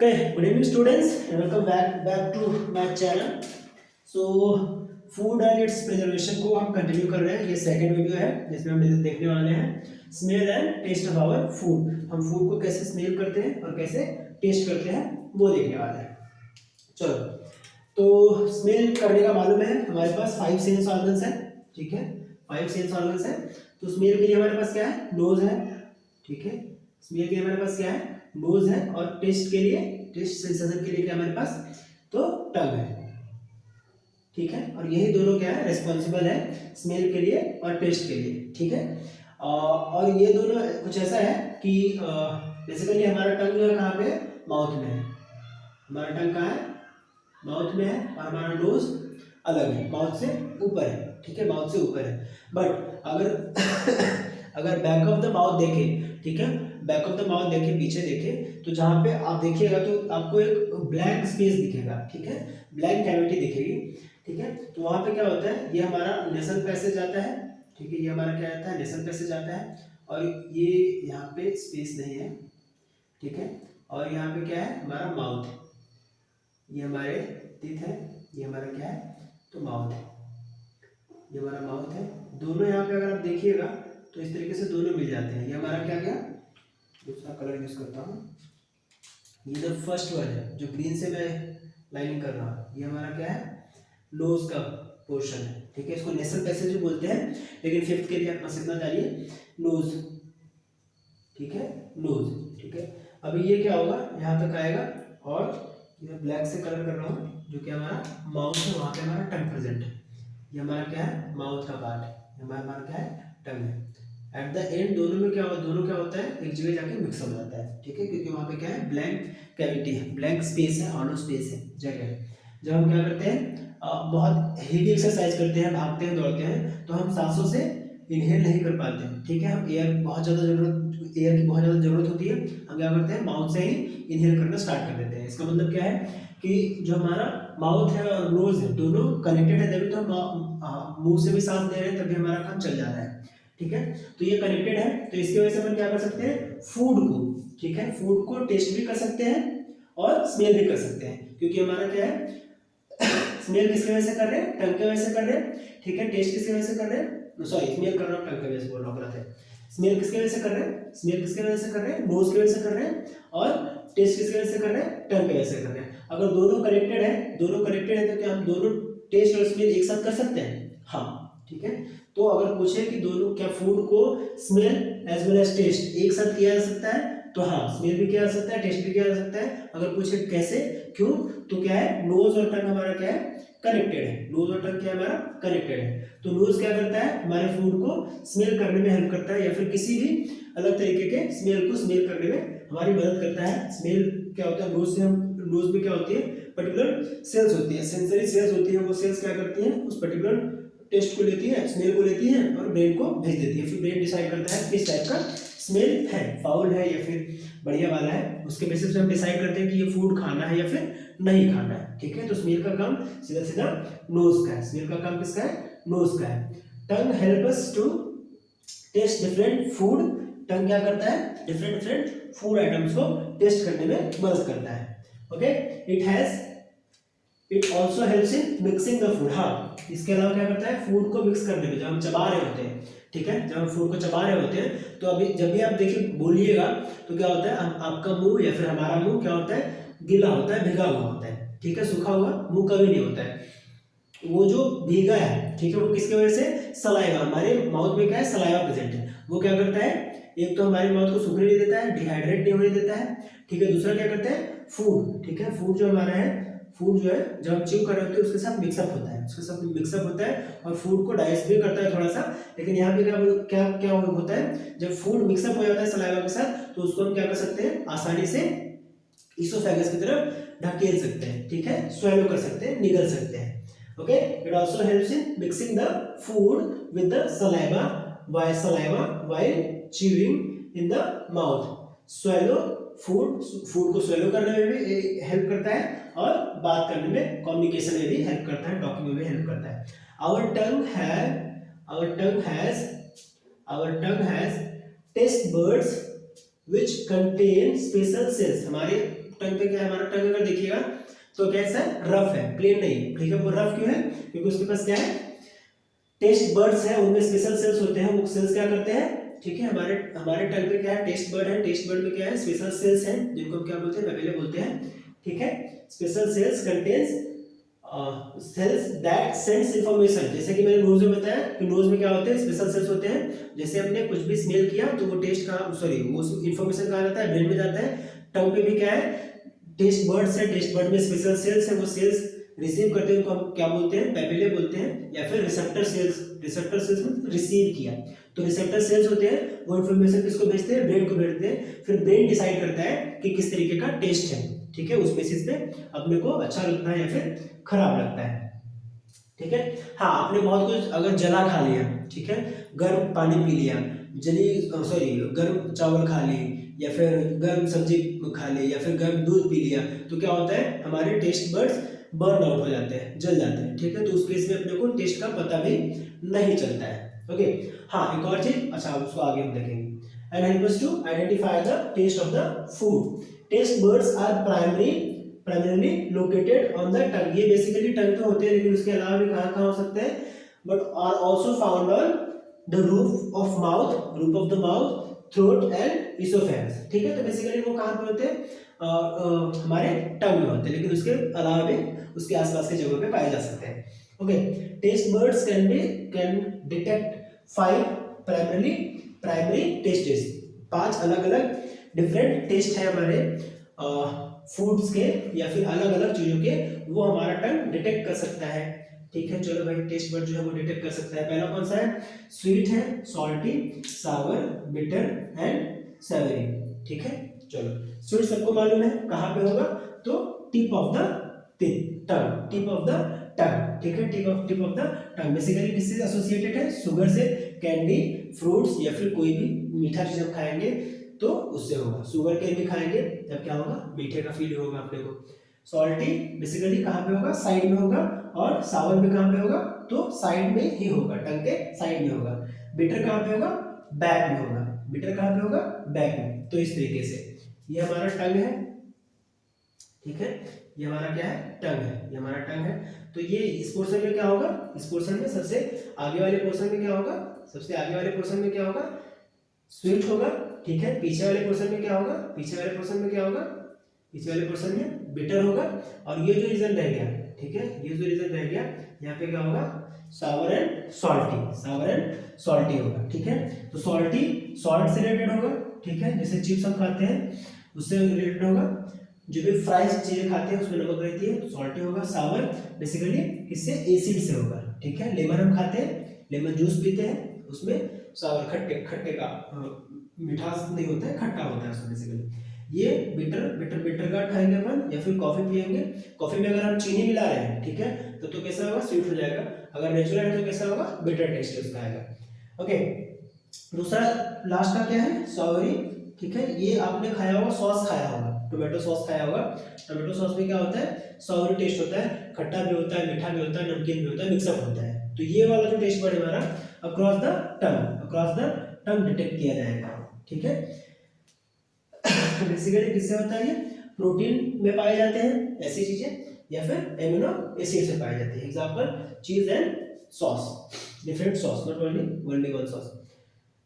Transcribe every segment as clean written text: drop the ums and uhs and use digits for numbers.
Okay, good evening students and welcome back to my channel. So food and it's preservation को हम continue कर रहे हैं। ये सेकंड वीडियो है जिसमें हम देखने वाले हैं smell and taste of our food. हम फूड को कैसे स्मेल करते हैं और कैसे टेस्ट करते हैं वो देखने वाले हैं। चलो, तो स्मेल करने का मालूम है हमारे पास 5 सेंस ऑर्गन्स है। ठीक है, 5 सेंस ऑर्गन्स है। तो स्मेल के लिए हमारे पास क्या है? नोज है। ठीक है, स्मेल के लिए हमारे पास क्या है? नोज है। और टेस्ट के लिए, टेस्ट सेंसेशन के लिए क्या हमारे पास? तो टंग है। ठीक है, और यही दोनों क्या है? रिस्पॉन्सिबल है स्मेल के लिए और टेस्ट के लिए। ठीक है, और ये दोनों कुछ ऐसा है कि बेसिकली हमारा टंग जो है कहाँ पे है? माउथ में है। हमारा टंग कहाँ है? माउथ में है। और हमारा नोज अलग है, माउथ से ऊपर है। ठीक है, माउथ से ऊपर है। बट अगर अगर बैक ऑफ द माउथ देखें, ठीक है, बैक ऑफ द माउथ देखें, पीछे देखें, तो जहाँ पे आप देखिएगा तो आपको एक ब्लैंक स्पेस दिखेगा। ठीक है, ब्लैंक कैविटी दिखेगी। ठीक है, तो वहाँ पे क्या होता है? ये हमारा नेसल पैसेज आता है। ठीक है, ये हमारा क्या आता है? नेसल पैसेज आता है। और ये यहाँ पे स्पेस नहीं है। ठीक है, और यहाँ पे क्या है? हमारा माउथ। ये हमारे टीथ है, ये हमारा क्या है? तो माउथ है। ये हमारा माउथ है। दोनों यहाँ पे अगर आप देखिएगा तो इस तरीके से दोनों मिल जाते हैं। ये हमारा क्या गया? दूसरा कलर यूज करता हूँ। ये जो फर्स्ट वन है, जो ग्रीन से मैं लाइनिंग कर रहा हूँ, ये हमारा क्या है? नोज का पोर्शन है। ठीक है, इसको नेसल पैसेज भी बोलते हैं, लेकिन फिफ्थ के लिए आप बस इतना जानिए, नोज। ठीक है, नोज। ठीक है, अभी ये क्या होगा? यहाँ तक आएगा। और ये ब्लैक से कलर कर रहा हूँ, जो कि हमारा माउथ है, वहाँ पे हमारा टंग प्रेजेंट है। ये हमारा क्या है? माउथ का पार्ट है। हमारा क्या है? टंग है। एट द एंड दोनों में क्या दोनों क्या होता है? एक जगह जाके मिक्स हो जाता है। ठीक है, क्योंकि वहाँ पे क्या है? ब्लैंक कैविटी है, ब्लैंक स्पेस है, ऑलो स्पेस है, जगह है। जब हम क्या करते हैं, बहुत हेवी एक्सरसाइज करते हैं, भागते हैं, दौड़ते हैं, तो हम सांसों से इनहेल नहीं कर पाते हैं। ठीक है, हम एयर बहुत ज़्यादा जरूरत, एयर की बहुत ज़्यादा जरूरत होती है, हम क्या करते हैं? माउथ से ही इनहेल करना स्टार्ट कर देते हैं। इसका मतलब क्या है कि जो हमारा माउथ है और नोज है दोनों कनेक्टेड है, तभी तो हम मुंह से भी सांस ले रहे हैं, तभी हमारा काम चल जा रहा है। ठीक है, तो ये कनेक्टेड है, तो इसकी वजह से अपन क्या कर सकते हैं? फूड को, ठीक है, फूड को टेस्ट भी कर सकते हैं और स्मेल भी कर सकते हैं। क्योंकि हमारा क्या है? स्मेल किसकी वजह से कर रहे हैं? टंग की वजह से कर रहे हैं। ठीक है, टेस्ट किसकी वजह से कर रहे हैं? सॉरी, स्मेल कर रहा हूँ, टंग की वजह से बोल रहा हूँ, गलत है। स्मेल किसकी वजह से कर रहे हैं? स्मेल किसकी वजह से कर रहे हैं? नोज की वजह से कर रहे हैं। और टेस्ट किसकी वजह से कर रहे हैं? टंग की वजह से कर रहे हैं। अगर दोनों कनेक्टेड है, दोनों कनेक्टेड है, तो क्या हम दोनों टेस्ट और स्मेल एक साथ कर सकते हैं? हाँ। ठीक है, तो अगर पूछे कि दोनों क्या फूड को smell as well as taste एक साथ किया जा सकता है, तो हाँ, स्मेल भी किया जा सकता है, टेस्ट भी किया जा सकता है। अगर पूछे कैसे, क्यों, तो क्या है? नोज और टंग हमारा क्या है? कनेक्टेड है। नोज और टंग क्या हमारा? कनेक्टेड है। तो नोज क्या करता है? हमारे फूड को स्मेल करने में हेल्प करता है, या फिर किसी भी अलग तरीके के स्मेल को स्मेल करने में हमारी मदद करता है। स्मेल क्या होता है? नोज से हम, नोज में क्या होती है? पर्टिकुलर सेल्स होती है, सेंसरी सेल्स होती है। वो सेल्स क्या करती हैं? उस पर्टिकुलर टेस्ट को लेती है, स्मेल को लेती है और ब्रेन को भेज देती है। फिर ब्रेन डिसाइड करता है किस टाइप का स्मेल है, फाउल है या फिर बढ़िया वाला है। उसके बेसिस पे हम डिसाइड करते हैं कि ये फूड खाना है या फिर नहीं खाना है। ठीक है, तो स्मेल का काम सीधा सीधा नोज का है। स्मेल का काम किसका है? नोज का है। Tongue help us to taste different food. Tongue क्या करता है? डिफरेंट डिफरेंट फूड आइटम्स को टेस्ट करने में मदद करता है। Okay, it also helps in mixing the food. हाँ, इसके अलावा क्या करता है? फूड को मिक्स करने में, जब हम चबा रहे होते हैं, ठीक है, जब हम फूड को चबा रहे होते हैं, तो अभी जब भी आप देखिए बोलिएगा तो क्या होता है? आपका मुंह या फिर हमारा मुंह क्या होता है? गीला होता है, भिगा हुआ होता है। ठीक है, सूखा हुआ मुंह कभी नहीं होता है। वो जो भीगा है, ठीक है, वो किसकी वजह से? सलाइवा। हमारे माउथ में क्या है? सलाइवा प्रेजेंट है। वो क्या करता है? एक तो हमारे माउथ को सूखने नहीं देता है, डिहाइड्रेट नहीं होने देता है। ठीक है, दूसरा क्या करता है? फूड, ठीक है, फूड जो हमारा है, फूड जो है जब हम च्यू कर रहे होते हैं उसके साथ मिक्सअप होता है, उसके साथ मिक्सअप होता है और फूड को डाइजेस्ट भी करता है थोड़ा सा। लेकिन यहाँ पे क्या क्या क्या होता है? जब फूड मिक्सअप हो जाता है सलाइवा के साथ, तो उसको हम क्या कर सकते हैं? आसानी से इसोफेगस की तरफ ढकेल सकते हैं। ठीक है, स्वेलो कर सकते हैं, निगल सकते हैं। Okay, it also helps in mixing the food with the saliva while chewing in the mouth. swallow food को स्वेलो करने में भी हेल्प करता है और बात करने में, कम्युनिकेशन में भी हेल्प करता है, टॉकिंग में भी हेल्प करता है। our tongue has taste buds which contain special cells. हमारे टंग पे क्या है, हमारा टंग अगर देखिएगा तो कैसा है, रफ है, प्लेन नहीं, ठीक है। वो रफ क्यों है, क्योंकि उसके पास क्या है, टेस्ट बर्ड्स है, उनमें स्पेशल सेल्स होते हैं। वो सेल्स क्या करते हैं, ठीक है, हमारे हमारे टंग पे क्या है, टेस्ट बर्ड है, टेस्ट बर्ड में क्या है, स्पेशल सेल्स हैं, जिनको हम क्या बोलते हैं, पेपिले बोलते हैं, ठीक है। Special cells contains cells that sends information. जैसे कि मैंने नोज में बताया कि नोज में क्या होते हैं, स्पेशल सेल्स होते हैं। जैसे हमने कुछ भी स्मेल किया तो वो टेस्ट कहाँ, सॉरी वो इंफॉर्मेशन कहाँ जाता है, ब्रेन में जाता है। टंग पे भी क्या है, टेस्ट बर्ड्स है, टेस्ट बर्ड में स्पेशल सेल्स है, वो सेल्स रिसीव करते हैं, उनको हम क्या बोलते हैं, पेपिले बोलते हैं, या फिर रिसेप्टर सेल्स। रिसेप्टर सेल्स में रिसीव किया, तो रिसेप्टर सेल्स होते हैं, वो इन्फॉर्मेशन किसको भेजते हैं, ब्रेन को भेजते हैं। फिर ब्रेन डिसाइड करता है कि किस तरीके का टेस्ट है, ठीक है, उस बेसिस पे अपने को अच्छा लगता है या फिर खराब लगता है, ठीक है। हाँ, आपने बहुत कुछ अगर जला खा लिया, ठीक है, गर्म पानी पी लिया, जली सॉरी गर्म चावल खा ली, या फिर गर्म सब्जी खा ली, या फिर गर्म दूध पी लिया, तो क्या होता है, हमारे टेस्ट बर्ड्स बर्न आउट हो जाते हैं, जल जाते हैं, ठीक है। तो उस केस में अपने को टेस्ट का पता भी नहीं चलता है, ओके। हाँ, एक और चीज, अच्छा उसको आगे हम देखेंगे। And help us to identify the taste of the food. Taste buds are primarily located on the tongue. ये बेसिकली टंग पे होते हैं, लेकिन उसके अलावा भी कहाँ कहाँ हो सकते हैं, but are also found on the roof of mouth, throat and oesophagus, ठीक है। तो बेसिकली वो कहाँ पे होते हैं, हमारे टंग में होते हैं, लेकिन उसके अलावा भी उसके आसपास की जगहों पे पाए जा सकते हैं, okay. Taste buds can detect 5 primary tests. 5 अलग अलग डिफरेंट टेस्ट है हमारे फूड्स के या फिर अलग अलग चीजों के, वो हमारा टंग डिटेक्ट कर सकता है, ठीक है। चलो भाई, टेस्ट बर्ड जो है वो डिटेक्ट कर सकता है। पहला कौन सा है, स्वीट है, salty, sour, bitter and savoury, ठीक है। चलो, स्वीट सबको मालूम है कहाँ पे होगा, तो tip of the tongue, tip of the tongue, ठीक है। Tip of the tongue basically किससे एसोसिएटेड है, शुगर से, कैंडी, फ्रूट्स या फिर कोई भी मीठा चीज हम खाएंगे तो उससे होगा। शुगर केन भी खाएंगे तब क्या होगा, मीठे का फील होगा अपने को। सॉल्टी बेसिकली कहाँ पे होगा, साइड में होगा, और सावर भी कहाँ पे होगा, तो साइड में ही होगा, टंग के साइड में होगा। बिटर कहाँ पे होगा, बैक में होगा। बिटर कहाँ पे होगा, बैक में। तो इस तरीके से ये हमारा टंग है, ठीक है। ये हमारा क्या है, टंग है, ये हमारा टंग है। तो ये इस पोर्शन में क्या होगा, इस पोर्शन में सबसे आगे वाले पोर्शन में क्या होगा, सबसे आगे वाले पोर्शन में क्या होगा, स्वीट होगा, ठीक है। पीछे वाले पोर्शन में क्या होगा, पीछे वाले पोर्शन में क्या होगा, पीछे वाले पोर्शन में बिटर होगा। और ये जो रीजन रह गया, ठीक है, ये जो रीजन रह गया, यहाँ पे क्या होगा, सावर एंड सॉल्टी होगा, ठीक है। तो सॉल्टी सॉल्ट से रिलेटेड होगा, ठीक है, जैसे चिप्स हम खाते हैं उससे रिलेटेड होगा। जो भी फ्राइज चीजें खाते हैं उसमें नमक रहती है, तो सॉल्टी होगा। सावर बेसिकली किससे, एसिड से होगा, ठीक है। लेमन हम खाते हैं, लेमन जूस पीते हैं, उसमें सावर खट्टे का मिठास नहीं होता है, खट्टा होता है उसमें बेसिकली। ये बिटर गार्ड खाएंगे अपन, या फिर कॉफी पियेंगे। कॉफी में अगर हम चीनी मिला रहे हैं, ठीक है, तो कैसा होगा, स्वीट हो जाएगा। अगर नेचुरल है तो कैसा होगा, बिटर टेस्ट उसका आएगा, ओके। दूसरा लास्ट का क्या है, सॉवरी, ठीक है। ये आपने खाया होगा, सॉस खाया होगा, टोमेटो सॉस खाया होगा। टोमेटो सॉस में क्या होता है, सॉवरी टेस्ट होता है, खट्टा भी होता है, मीठा भी होता है, नमकीन भी होता है, मिक्सअप होता है। तो ये वाला जो टेस्ट बर्ड हमारा अक्रॉस द टंग डिटेक्ट किया जाएगा, ठीक है। बेसिकली किससे होता है, ये प्रोटीन में पाए जाते हैं ऐसी चीजें, या फिर एमिनो एसिड से पाए जाते हैं। एग्जांपल, चीज and sauce, different sauce, not only one sauce.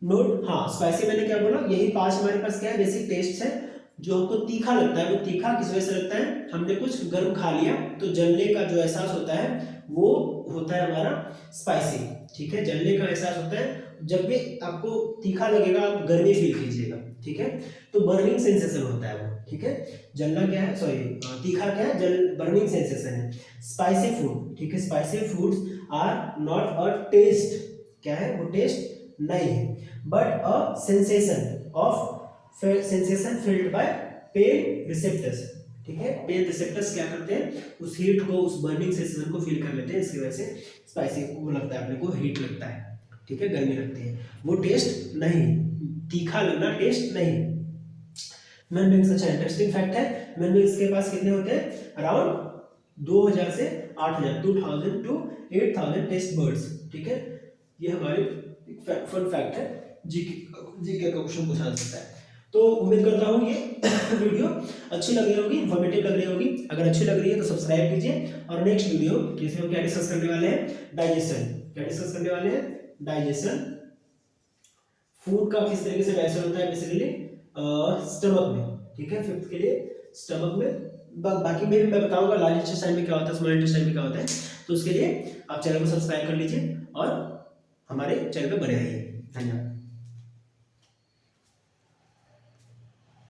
Note, हाँ, स्पाइसी मैंने क्या बोला, यही 5 हमारे पास क्या है, बेसिक टेस्ट है। जो हमको तीखा लगता है, वो तीखा किस वजह से लगता है, हमने कुछ गर्म खा लिया तो जलने का जो एहसास होता है वो होता है हमारा स्पाइसी, ठीक है। जलने का एहसास होता है, जब भी आपको तीखा लगेगा आप गर्मी फील कीजिएगा, ठीक है। तो बर्निंग सेंसेशन होता है वो, ठीक है। जलना क्या है, सॉरी तीखा क्या है, बर्निंग सेंसेशन है। स्पाइसी फूड, ठीक है, spicy foods are not a taste, क्या है वो, टेस्ट नहीं है, but a sensation felt by pain receptors, ठीक है। पेन रिसेप्टर्स क्या करते हैं, उस हीट को, उस बर्निंग सेंसेशन को फील कर लेते हैं, इसकी वजह से स्पाइसी वो लगता है अपने को, हीट लगता है, ठीक है, गर्मी लगती है। वो टेस्ट नहीं, तीखा लगना टेस्ट नहीं। ह्यूमन बींग्स, अच्छा इंटरेस्टिंग फैक्ट है, ह्यूमन बींग्स के पास कितने होते हैं, अराउंड 2000 से 8000, 2000 टू 8000 टेस्ट बर्ड्स, ठीक है। ये हमारी फन फैक्ट है, जीके का क्वेश्चन पूछा जा सकता है। तो उम्मीद करता हूँ ये वीडियो अच्छी लग रही होगी, इन्फॉर्मेटिव लग रही होगी। अगर अच्छी लग रही है तो सब्सक्राइब कीजिए। और नेक्स्ट वीडियो जिसमें हम क्या डिस्कस करने वाले हैं, डाइजेशन। क्या डिस्कस करने वाले हैं, डाइजेशन। फूड का किस तरीके से डाइजेशन होता है बेसिकली स्टमक में, ठीक है। फिफ्थ के लिए स्टमक में, बाकी में भी मैं बताऊंगा लार्ज इंटेस्टाइन में क्या होता है, स्मॉल इंटेस्टाइन में क्या होता है। तो उसके लिए आप चैनल को सब्सक्राइब कर लीजिए और हमारे चैनल पे बने रहिए। धन्यवाद।